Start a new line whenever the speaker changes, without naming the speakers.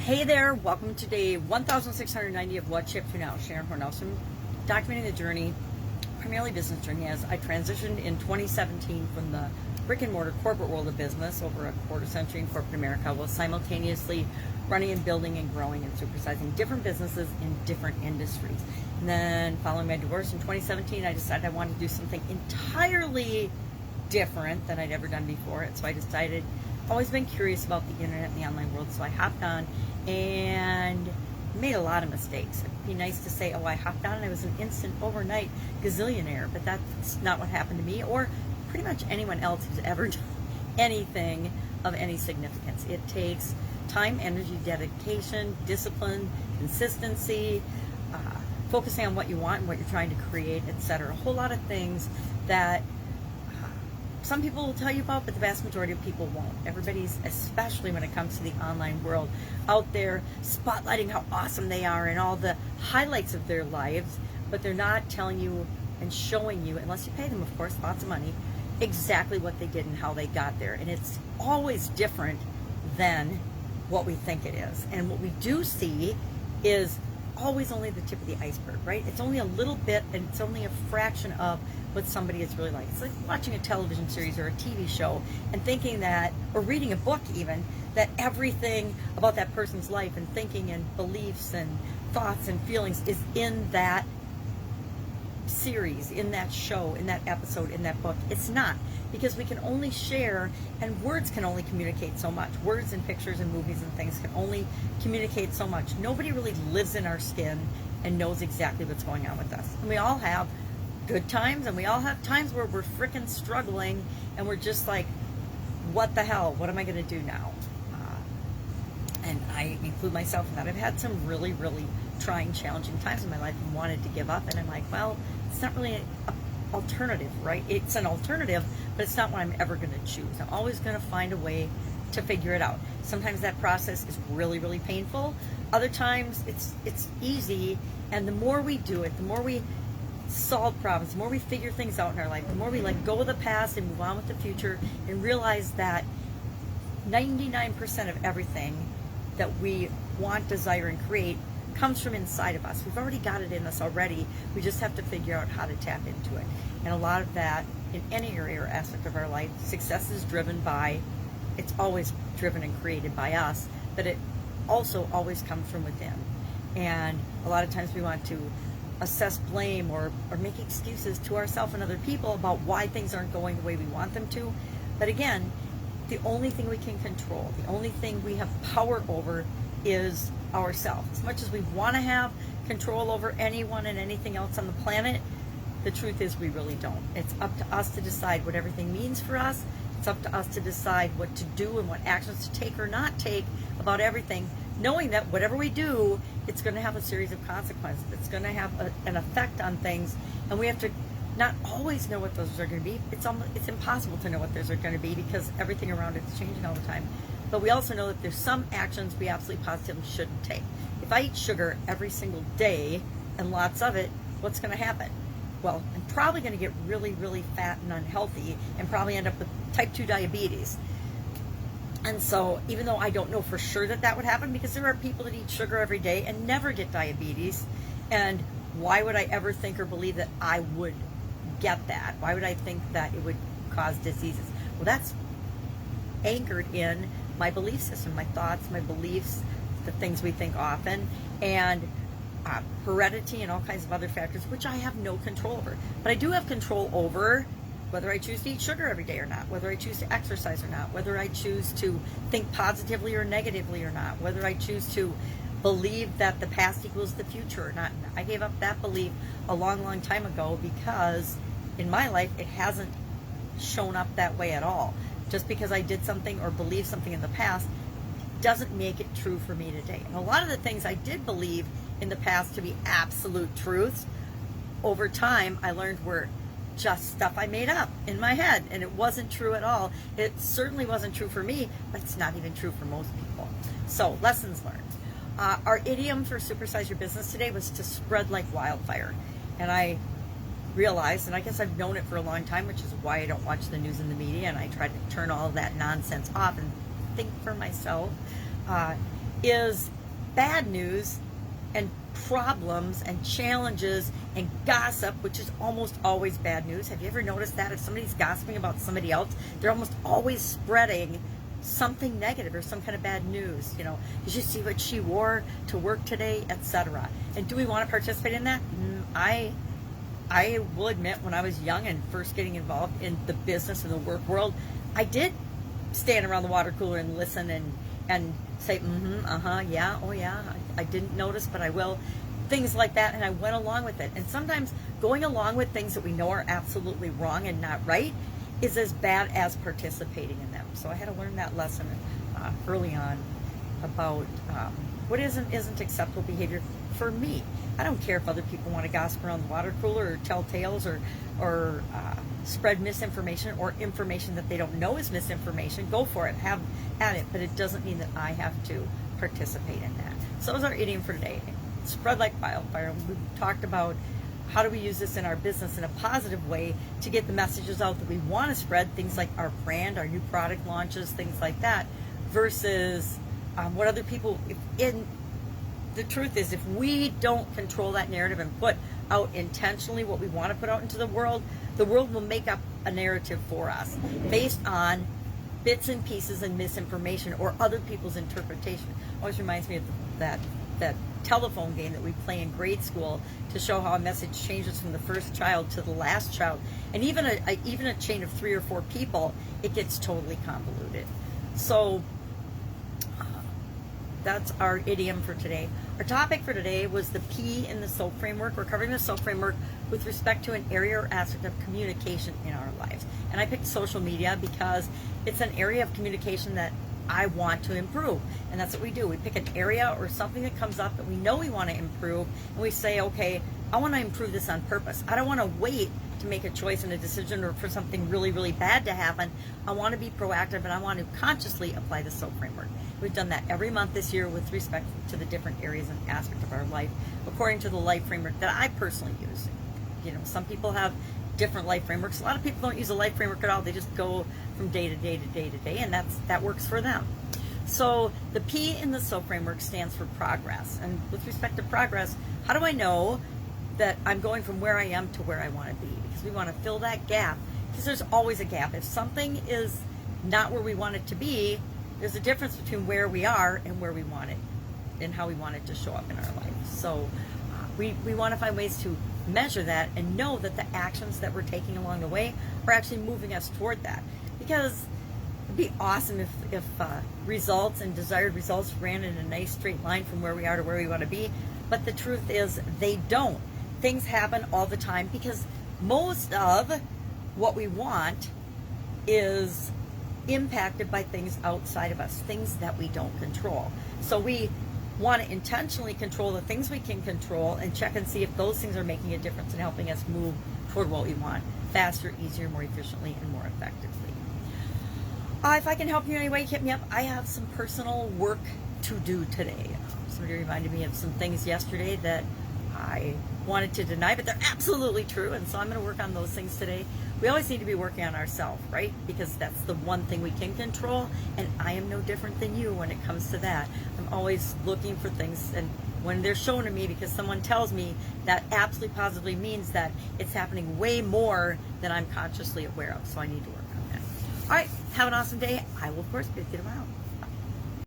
Hey there, welcome to day 1690 of What Shipped You Now. Sharon Horne-Ellstrom, documenting the journey, primarily business journey, as I transitioned in 2017 from the brick and mortar corporate world of business over a quarter century in corporate America, while simultaneously running and building and growing and supersizing different businesses in different industries. And then following my divorce in 2017, I decided I wanted to do something entirely different than I'd ever done before. And so I decided, always been curious about the internet and the online world, so I hopped on and made a lot of mistakes. It'd be nice to say, oh, I hopped on and I was an instant overnight gazillionaire, but that's not what happened to me or pretty much anyone else who's ever done anything of any significance. It takes time, energy, dedication, discipline, consistency, focusing on what you want and what you're trying to create, etc. A whole lot of things that some people will tell you about, but the vast majority of people won't. Everybody's, especially when it comes to the online world, out there spotlighting how awesome they are and all the highlights of their lives, but they're not telling you and showing you, unless you pay them, of course, lots of money, exactly what they did and how they got there. And it's always different than what we think it is. And what we do see is always only the tip of the iceberg, right? It's only a little bit, and it's only a fraction of what somebody is really like. It's like watching a television series or a TV show and thinking that, or reading a book even, that everything about that person's life and thinking and beliefs and thoughts and feelings is in that series, in that show, in that episode, in that book. It's not, because we can only share, and words can only communicate so much. Words and pictures and movies and things can only communicate so much. Nobody really lives in our skin and knows exactly what's going on with us. And we all have good times, and we all have times where we're freaking struggling and we're just like, what the hell? What am I going to do now? And I include myself in that. I've had some really, really trying, challenging times in my life and wanted to give up. And I'm like, well, it's not really an alternative, right? It's an alternative, but it's not what I'm ever going to choose. I'm always going to find a way to figure it out. Sometimes that process is really, really painful. Other times it's easy. And the more we do it, the more we solve problems, the more we figure things out in our life, the more we let go of the past and move on with the future and realize that 99% of everything that we want, desire, and create comes from inside of us. We've already got it in us already. We just have to figure out how to tap into it. And a lot of that, in any area or aspect of our life, success is driven by, it's always driven and created by us, but it also always comes from within. And a lot of times we want to assess blame or make excuses to ourselves and other people about why things aren't going the way we want them to. But again, the only thing we can control, the only thing we have power over is ourselves. As much as we want to have control over anyone and anything else on the planet, the truth is we really don't. It's up to us to decide what everything means for us. It's up to us to decide what to do and what actions to take or not take about everything, knowing that whatever we do, it's going to have a series of consequences. It's going to have an effect on things, and we have to not always know what those are going to be. It's impossible to know what those are going to be because everything around it is changing all the time. But we also know that there's some actions we absolutely positively shouldn't take. If I eat sugar every single day and lots of it, what's going to happen? Well, I'm probably going to get really, really fat and unhealthy and probably end up with type 2 diabetes. And so even though I don't know for sure that that would happen, because there are people that eat sugar every day and never get diabetes, and why would I ever think or believe that I would get that? Why would I think that it would cause diseases? Well, that's anchored in my belief system, my thoughts, my beliefs, the things we think often, and heredity and all kinds of other factors, which I have no control over. But I do have control over whether I choose to eat sugar every day or not, whether I choose to exercise or not, whether I choose to think positively or negatively or not, whether I choose to believe that the past equals the future or not. I gave up that belief a long, long time ago because in my life it hasn't shown up that way at all. Just because I did something or believed something in the past doesn't make it true for me today. And a lot of the things I did believe in the past to be absolute truths, over time I learned were just stuff I made up in my head, and it wasn't true at all. It certainly wasn't true for me, but it's not even true for most people. So, lessons learned. Our idiom for Supersize Your Business today was to spread like wildfire. And I realized, and I guess I've known it for a long time, which is why I don't watch the news and the media, and I try to turn all of that nonsense off and think for myself, is bad news and problems and challenges and gossip, which is almost always bad news. Have you ever noticed that? If somebody's gossiping about somebody else, they're almost always spreading something negative or some kind of bad news. You know, did you see what she wore to work today, etc. And do we want to participate in that? I will admit, when I was young and first getting involved in the business and the work world, I did stand around the water cooler and listen and say, yeah, oh yeah, I didn't notice, but I will. Things like that, and I went along with it. And sometimes going along with things that we know are absolutely wrong and not right is as bad as participating in them. So I had to learn that lesson early on about what isn't acceptable behavior for me. I don't care if other people want to gossip around the water cooler or tell tales or spread misinformation or information that they don't know is misinformation. Go for it, have at it, but it doesn't mean that I have to participate in that. So that was our idiom for today. Spread like wildfire. We talked about how do we use this in our business in a positive way to get the messages out that we want to spread, things like our brand, our new product launches, things like that, versus what other people, the truth is, if we don't control that narrative and put out intentionally what we want to put out into the world will make up a narrative for us based on bits and pieces and misinformation or other people's interpretation. Always reminds me of that telephone game that we play in grade school to show how a message changes from the first child to the last child. And even a chain of 3 or 4 people, it gets totally convoluted. So that's our idiom for today. Our topic for today was the P in the SOAP framework. We're covering the SOAP framework with respect to an area or aspect of communication in our lives. And I picked social media because it's an area of communication that I want to improve. And that's what we do. We pick an area or something that comes up that we know we want to improve, and we say, okay, I want to improve this on purpose. I don't want to wait to make a choice and a decision or for something really, really bad to happen. I want to be proactive, and I want to consciously apply the SOAP framework. We've done that every month this year with respect to the different areas and aspects of our life, according to the life framework that I personally use. You know, some people have different life frameworks. A lot of people don't use a life framework at all. They just go from day to day to day to day, and that works for them. So the P in the SOAP framework stands for progress. And with respect to progress, how do I know that I'm going from where I am to where I want to be? Because we want to fill that gap, because there's always a gap. If something is not where we want it to be, there's a difference between where we are and where we want it and how we want it to show up in our life. So we want to find ways to measure that and know that the actions that we're taking along the way are actually moving us toward that. Because it'd be awesome if results and desired results ran in a nice straight line from where we are to where we want to be. But the truth is they don't. Things happen all the time because most of what we want is impacted by things outside of us, things that we don't control. So we want to intentionally control the things we can control and check and see if those things are making a difference and helping us move toward what we want faster, easier, more efficiently, and more effectively. If I can help you in any way, hit me up. I have some personal work to do today. Somebody reminded me of some things yesterday that I wanted to deny, but they're absolutely true, and so I'm going to work on those things today. We always need to be working on ourselves, right? Because that's the one thing we can control, and I am no different than you when it comes to that. I'm always looking for things, and when they're shown to me because someone tells me, that absolutely positively means that it's happening way more than I'm consciously aware of, so I need to work on that. All right, have an awesome day. I will, of course, be with you tomorrow.